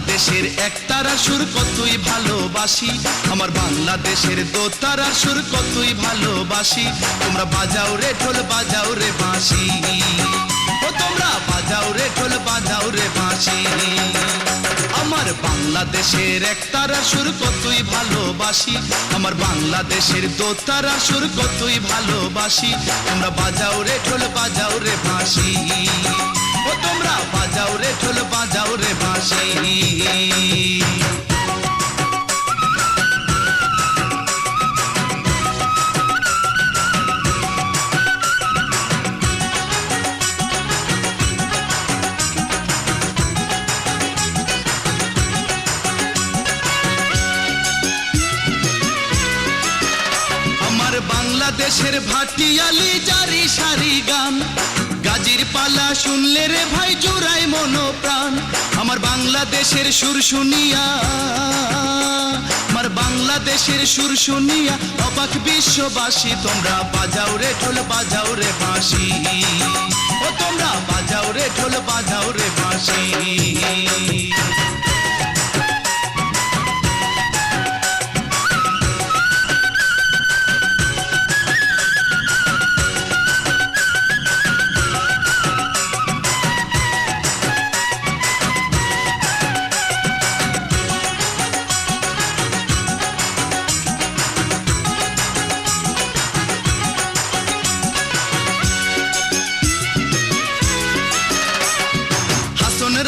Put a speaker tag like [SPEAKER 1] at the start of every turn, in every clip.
[SPEAKER 1] বাংলাদেশের একতারা সুর কতই ভালোবাসি, আমার বাংলাদেশের দোতারার সুর কতই ভালোবাসি। তোমরা বাজাও রে ঢোল বাজাও রে বাঁশি, ও তোমরা বাজাও রে ঢোল বাজাও রে বাঁশি। আমার বাংলাদেশের একতারা সুর কতই ভালোবাসি, আমার বাংলাদেশের দোতারা সুর কতই ভালোবাসি। তোমরা বাজাও রে ঢোল বাজাও রে বাঁশি, ও তোমরা বাজাও রে ঢোল বাজাও রে বাঁশি। বাংলাদেশের ভাটিয়ালি জারি সারি গান, গাজীর পালা শুনলে রে ভাই জোড়ায় মনোপ্রাণ। আমার বাংলাদেশের সুর শুনিয়া, আমার বাংলাদেশের সুর শুনিয়া অবাক বিশ্ববাসী। তোমরা বাজাও রে ঢোল বাজাও রে বাঁশি, ও তোমরা বাজাও রে ঢোল বাজাও রে বাঁশি।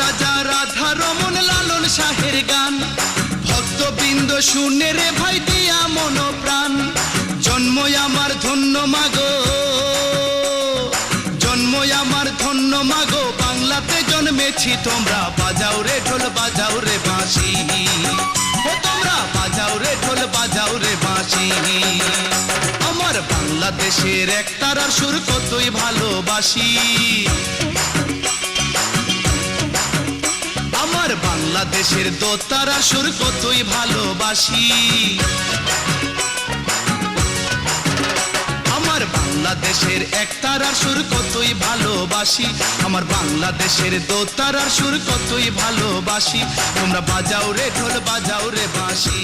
[SPEAKER 1] রাজা রাধা রমন লালন শাহের গান, ভক্তবৃন্দ শুনে রে ভাই দিয়া মন প্রাণ। জন্ম আমার ধন্য মাগো, জন্ম আমার ধন্য মাগো, বাংলাতে জন্মেছি। তোমরা বাজাও রে ঢোল বাজাও রে বাঁশি, ও তোমরা বাজাও রে ঢোল বাজাও রে বাঁশি। আমার বাংলাদেশের একতারার সুর কতই ভালোবাসি, আমার বাংলাদেশের দোতারার সুর কতই ভালোবাসি। আমার বাংলাদেশের একতারার সুর কতই ভালোবাসি, আমার বাংলাদেশের দোতারার সুর কতই ভালোবাসি। তোমরা বাজাও রে ঢোল বাজাও রে বাঁশি।